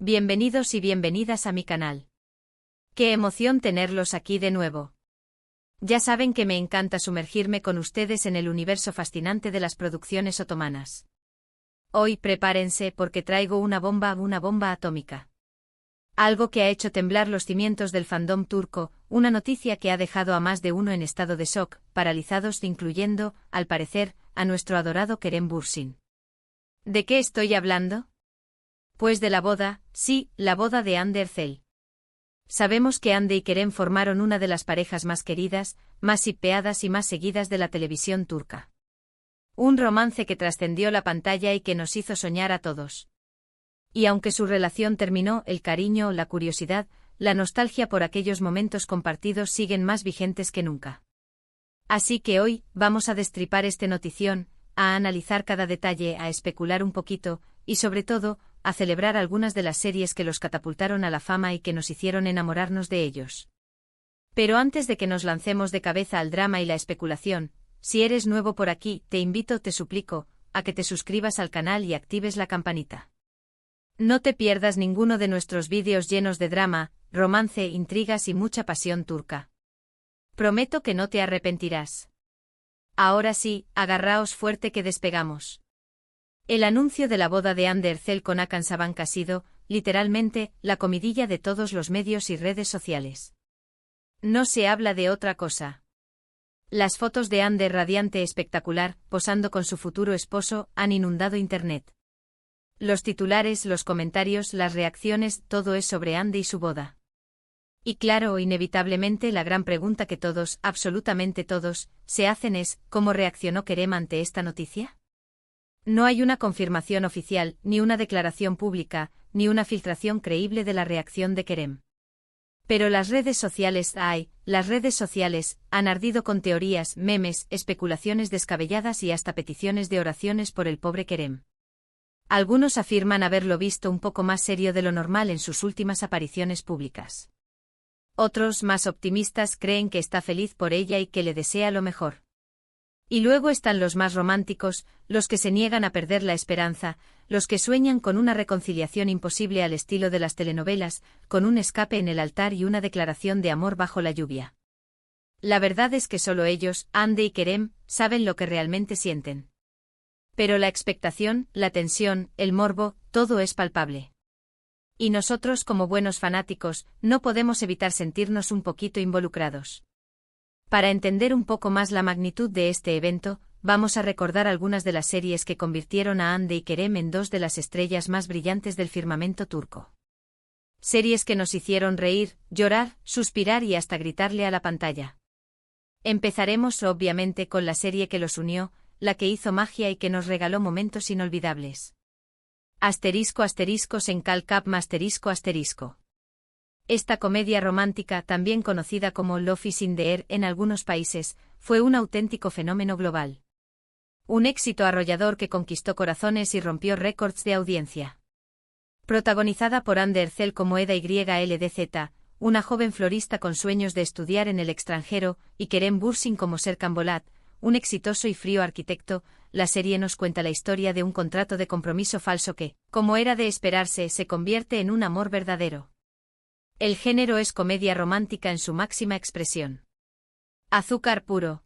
Bienvenidos y bienvenidas a mi canal. Qué emoción tenerlos aquí de nuevo. Ya saben que me encanta sumergirme con ustedes en el universo fascinante de las producciones otomanas. Hoy prepárense porque traigo una bomba atómica. Algo que ha hecho temblar los cimientos del fandom turco, una noticia que ha dejado a más de uno en estado de shock, paralizados, incluyendo, al parecer, a nuestro adorado Kerem Bürsin. ¿De qué estoy hablando? Pues de la boda, sí, la boda de Hande Erçel. Sabemos que Hande y Kerem formaron una de las parejas más queridas, más shippeadas y más seguidas de la televisión turca. Un romance que trascendió la pantalla y que nos hizo soñar a todos. Y aunque su relación terminó, el cariño, la curiosidad, la nostalgia por aquellos momentos compartidos siguen más vigentes que nunca. Así que hoy, vamos a destripar este notición, a analizar cada detalle, a especular un poquito, y sobre todo, a celebrar algunas de las series que los catapultaron a la fama y que nos hicieron enamorarnos de ellos. Pero antes de que nos lancemos de cabeza al drama y la especulación, si eres nuevo por aquí, te invito, te suplico, a que te suscribas al canal y actives la campanita. No te pierdas ninguno de nuestros vídeos llenos de drama, romance, intrigas y mucha pasión turca. Prometo que no te arrepentirás. Ahora sí, agarraos fuerte que despegamos. El anuncio de la boda de Hande Erçel con Hakan Sabancı ha sido, literalmente, la comidilla de todos los medios y redes sociales. No se habla de otra cosa. Las fotos de Hande radiante espectacular, posando con su futuro esposo, han inundado internet. Los titulares, los comentarios, las reacciones, todo es sobre Hande y su boda. Y claro, inevitablemente la gran pregunta que todos, absolutamente todos, se hacen es, ¿cómo reaccionó Kerem ante esta noticia? No hay una confirmación oficial, ni una declaración pública, ni una filtración creíble de la reacción de Kerem. Pero las redes sociales han ardido con teorías, memes, especulaciones descabelladas y hasta peticiones de oraciones por el pobre Kerem. Algunos afirman haberlo visto un poco más serio de lo normal en sus últimas apariciones públicas. Otros, más optimistas, creen que está feliz por ella y que le desea lo mejor. Y luego están los más románticos, los que se niegan a perder la esperanza, los que sueñan con una reconciliación imposible al estilo de las telenovelas, con un escape en el altar y una declaración de amor bajo la lluvia. La verdad es que solo ellos, Hande y Kerem, saben lo que realmente sienten. Pero la expectación, la tensión, el morbo, todo es palpable. Y nosotros, como buenos fanáticos, no podemos evitar sentirnos un poquito involucrados. Para entender un poco más la magnitud de este evento, vamos a recordar algunas de las series que convirtieron a Hande y Kerem en dos de las estrellas más brillantes del firmamento turco. Series que nos hicieron reír, llorar, suspirar y hasta gritarle a la pantalla. Empezaremos obviamente con la serie que los unió, la que hizo magia y que nos regaló momentos inolvidables. ****************************************************************** Esta comedia romántica, también conocida como Love is in the Air en algunos países, fue un auténtico fenómeno global. Un éxito arrollador que conquistó corazones y rompió récords de audiencia. Protagonizada por Hande Erçel como Eda YLDZ, una joven florista con sueños de estudiar en el extranjero, y Kerem Bürsin como Serkan Bolat, un exitoso y frío arquitecto, la serie nos cuenta la historia de un contrato de compromiso falso que, como era de esperarse, se convierte en un amor verdadero. El género es comedia romántica en su máxima expresión. Azúcar puro.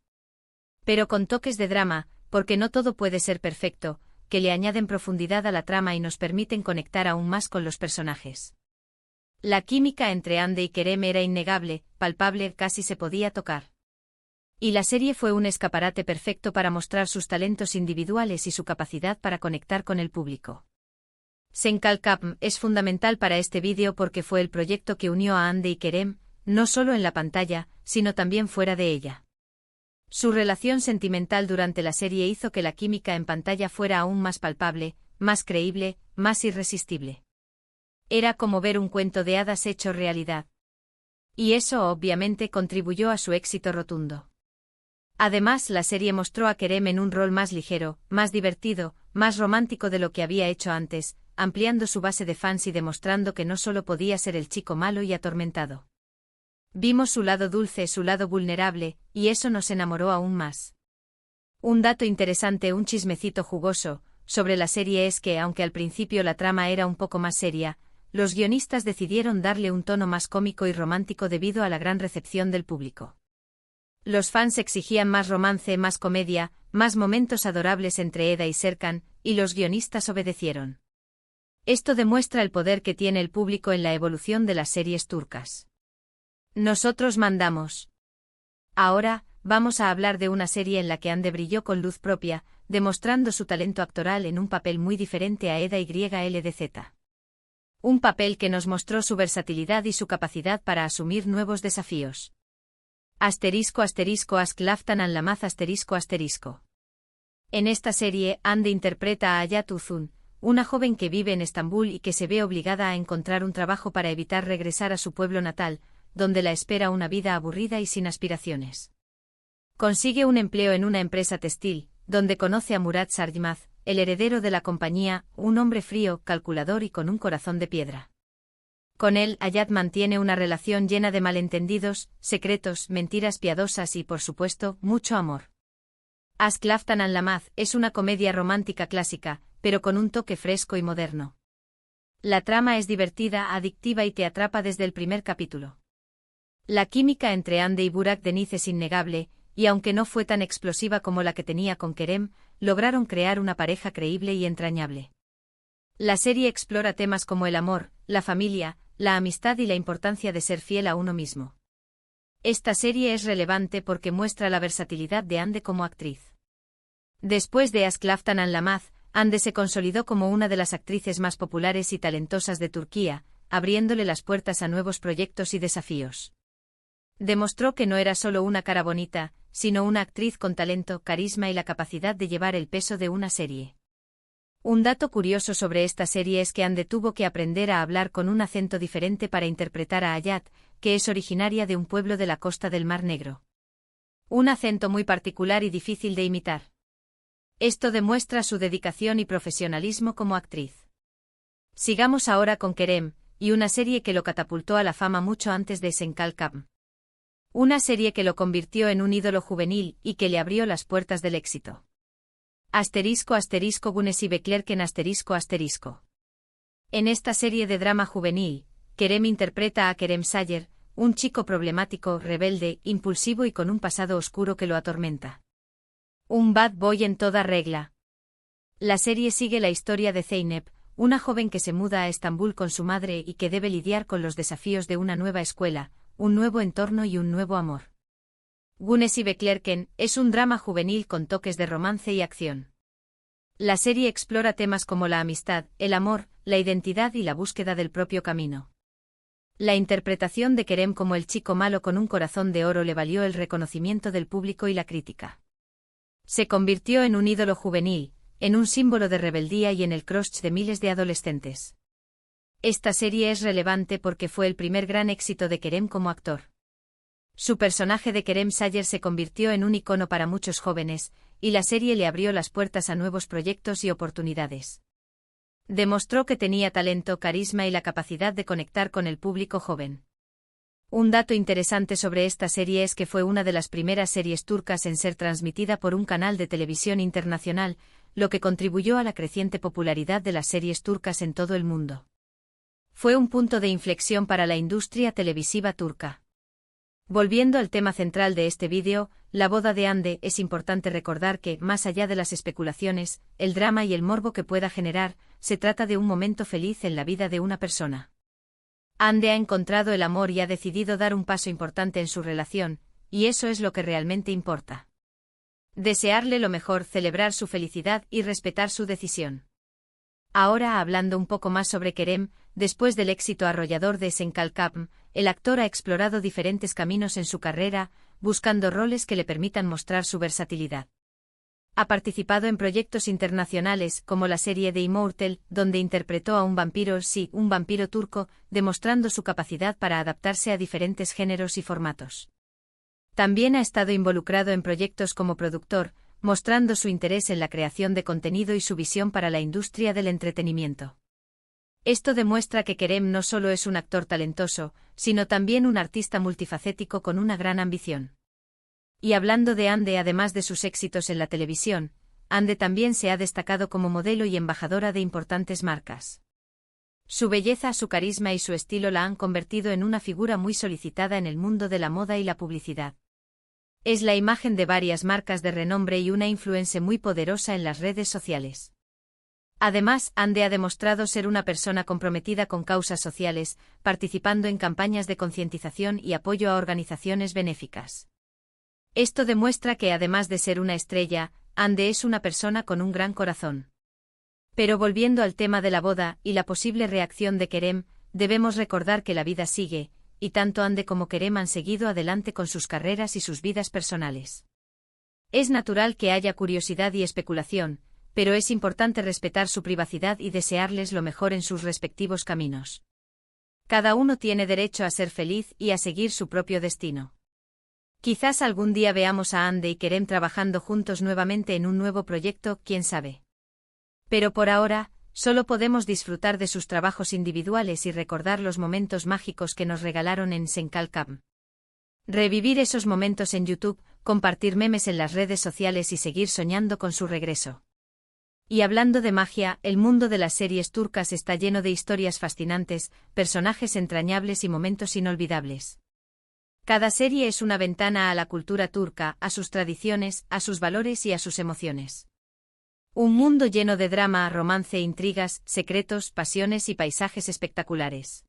Pero con toques de drama, porque no todo puede ser perfecto, que le añaden profundidad a la trama y nos permiten conectar aún más con los personajes. La química entre Hande y Kerem era innegable, palpable, casi se podía tocar. Y la serie fue un escaparate perfecto para mostrar sus talentos individuales y su capacidad para conectar con el público. Senkalkapm es fundamental para este vídeo porque fue el proyecto que unió a Hande y Kerem, no solo en la pantalla, sino también fuera de ella. Su relación sentimental durante la serie hizo que la química en pantalla fuera aún más palpable, más creíble, más irresistible. Era como ver un cuento de hadas hecho realidad. Y eso obviamente contribuyó a su éxito rotundo. Además, la serie mostró a Kerem en un rol más ligero, más divertido, más romántico de lo que había hecho antes, ampliando su base de fans y demostrando que no solo podía ser el chico malo y atormentado. Vimos su lado dulce, su lado vulnerable, y eso nos enamoró aún más. Un dato interesante, un chismecito jugoso, sobre la serie es que, aunque al principio la trama era un poco más seria, los guionistas decidieron darle un tono más cómico y romántico debido a la gran recepción del público. Los fans exigían más romance, más comedia, más momentos adorables entre Eda y Serkan, y los guionistas obedecieron. Esto demuestra el poder que tiene el público en la evolución de las series turcas. Nosotros mandamos. Ahora, vamos a hablar de una serie en la que Hande brilló con luz propia, demostrando su talento actoral en un papel muy diferente a Eda YLDZ. Un papel que nos mostró su versatilidad y su capacidad para asumir nuevos desafíos. Ask Laftan Anlamaz ***. En esta serie, Hande interpreta a Hayat Uzun, una joven que vive en Estambul y que se ve obligada a encontrar un trabajo para evitar regresar a su pueblo natal, donde la espera una vida aburrida y sin aspiraciones. Consigue un empleo en una empresa textil, donde conoce a Murat Sarjmaz, el heredero de la compañía, un hombre frío, calculador y con un corazón de piedra. Con él, Hayat mantiene una relación llena de malentendidos, secretos, mentiras piadosas y, por supuesto, mucho amor. Ask Laftan Anlamaz es una comedia romántica clásica, pero con un toque fresco y moderno. La trama es divertida, adictiva y te atrapa desde el primer capítulo. La química entre Hande y Burak Deniz es innegable, y aunque no fue tan explosiva como la que tenía con Kerem, lograron crear una pareja creíble y entrañable. La serie explora temas como el amor, la familia, la amistad y la importancia de ser fiel a uno mismo. Esta serie es relevante porque muestra la versatilidad de Hande como actriz. Después de Ask Laftan Anlamaz, Hande se consolidó como una de las actrices más populares y talentosas de Turquía, abriéndole las puertas a nuevos proyectos y desafíos. Demostró que no era solo una cara bonita, sino una actriz con talento, carisma y la capacidad de llevar el peso de una serie. Un dato curioso sobre esta serie es que Hande tuvo que aprender a hablar con un acento diferente para interpretar a Hayat, que es originaria de un pueblo de la costa del Mar Negro. Un acento muy particular y difícil de imitar. Esto demuestra su dedicación y profesionalismo como actriz. Sigamos ahora con Kerem, y una serie que lo catapultó a la fama mucho antes de Senkal Kapm. Una serie que lo convirtió en un ídolo juvenil y que le abrió las puertas del éxito. Güneşi Beklerken ***. En esta serie de drama juvenil, Kerem interpreta a Kerem Sayer, un chico problemático, rebelde, impulsivo y con un pasado oscuro que lo atormenta. Un bad boy en toda regla. La serie sigue la historia de Zeynep, una joven que se muda a Estambul con su madre y que debe lidiar con los desafíos de una nueva escuela, un nuevo entorno y un nuevo amor. Güneşi Beklerken es un drama juvenil con toques de romance y acción. La serie explora temas como la amistad, el amor, la identidad y la búsqueda del propio camino. La interpretación de Kerem como el chico malo con un corazón de oro le valió el reconocimiento del público y la crítica. Se convirtió en un ídolo juvenil, en un símbolo de rebeldía y en el crush de miles de adolescentes. Esta serie es relevante porque fue el primer gran éxito de Kerem como actor. Su personaje de Kerem Sayer se convirtió en un icono para muchos jóvenes, y la serie le abrió las puertas a nuevos proyectos y oportunidades. Demostró que tenía talento, carisma y la capacidad de conectar con el público joven. Un dato interesante sobre esta serie es que fue una de las primeras series turcas en ser transmitida por un canal de televisión internacional, lo que contribuyó a la creciente popularidad de las series turcas en todo el mundo. Fue un punto de inflexión para la industria televisiva turca. Volviendo al tema central de este vídeo, la boda de Hande, es importante recordar que, más allá de las especulaciones, el drama y el morbo que pueda generar, se trata de un momento feliz en la vida de una persona. Hande ha encontrado el amor y ha decidido dar un paso importante en su relación, y eso es lo que realmente importa. Desearle lo mejor, celebrar su felicidad y respetar su decisión. Ahora hablando un poco más sobre Kerem, después del éxito arrollador de Senkal Kapm, el actor ha explorado diferentes caminos en su carrera, buscando roles que le permitan mostrar su versatilidad. Ha participado en proyectos internacionales como la serie de Immortal, donde interpretó a un vampiro, un vampiro turco, demostrando su capacidad para adaptarse a diferentes géneros y formatos. También ha estado involucrado en proyectos como productor, mostrando su interés en la creación de contenido y su visión para la industria del entretenimiento. Esto demuestra que Kerem no solo es un actor talentoso, sino también un artista multifacético con una gran ambición. Y hablando de Hande, además de sus éxitos en la televisión, Hande también se ha destacado como modelo y embajadora de importantes marcas. Su belleza, su carisma y su estilo la han convertido en una figura muy solicitada en el mundo de la moda y la publicidad. Es la imagen de varias marcas de renombre y una influencia muy poderosa en las redes sociales. Además, Ande ha demostrado ser una persona comprometida con causas sociales, participando en campañas de concientización y apoyo a organizaciones benéficas. Esto demuestra que además de ser una estrella, Ande es una persona con un gran corazón. Pero volviendo al tema de la boda y la posible reacción de Kerem, debemos recordar que la vida sigue, y tanto Ande como Kerem han seguido adelante con sus carreras y sus vidas personales. Es natural que haya curiosidad y especulación, pero es importante respetar su privacidad y desearles lo mejor en sus respectivos caminos. Cada uno tiene derecho a ser feliz y a seguir su propio destino. Quizás algún día veamos a Ande y Kerem trabajando juntos nuevamente en un nuevo proyecto, quién sabe. Pero por ahora, solo podemos disfrutar de sus trabajos individuales y recordar los momentos mágicos que nos regalaron en Senkalcam. Revivir esos momentos en YouTube, compartir memes en las redes sociales y seguir soñando con su regreso. Y hablando de magia, el mundo de las series turcas está lleno de historias fascinantes, personajes entrañables y momentos inolvidables. Cada serie es una ventana a la cultura turca, a sus tradiciones, a sus valores y a sus emociones. Un mundo lleno de drama, romance, intrigas, secretos, pasiones y paisajes espectaculares.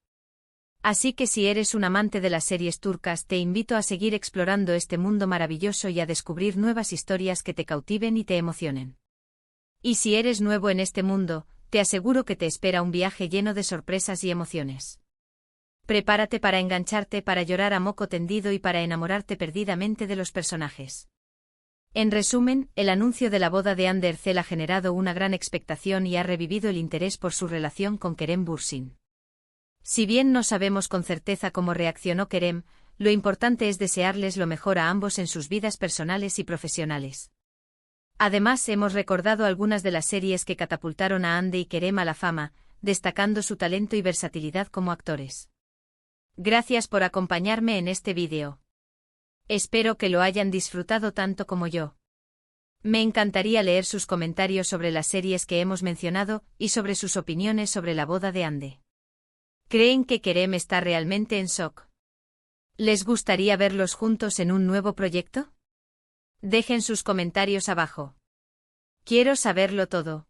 Así que si eres un amante de las series turcas, te invito a seguir explorando este mundo maravilloso y a descubrir nuevas historias que te cautiven y te emocionen. Y si eres nuevo en este mundo, te aseguro que te espera un viaje lleno de sorpresas y emociones. Prepárate para engancharte, para llorar a moco tendido y para enamorarte perdidamente de los personajes. En resumen, el anuncio de la boda de Hande Erçel ha generado una gran expectación y ha revivido el interés por su relación con Kerem Bürsin. Si bien no sabemos con certeza cómo reaccionó Kerem, lo importante es desearles lo mejor a ambos en sus vidas personales y profesionales. Además, hemos recordado algunas de las series que catapultaron a Hande y Kerem a la fama, destacando su talento y versatilidad como actores. Gracias por acompañarme en este vídeo. Espero que lo hayan disfrutado tanto como yo. Me encantaría leer sus comentarios sobre las series que hemos mencionado y sobre sus opiniones sobre la boda de Hande. ¿Creen que Kerem está realmente en shock? ¿Les gustaría verlos juntos en un nuevo proyecto? Dejen sus comentarios abajo. Quiero saberlo todo.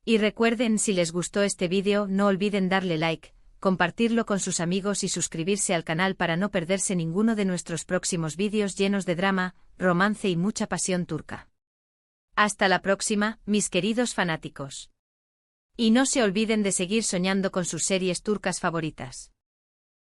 Y recuerden, si les gustó este vídeo, no olviden darle like, compartirlo con sus amigos y suscribirse al canal para no perderse ninguno de nuestros próximos vídeos llenos de drama, romance y mucha pasión turca. Hasta la próxima, mis queridos fanáticos. Y no se olviden de seguir soñando con sus series turcas favoritas.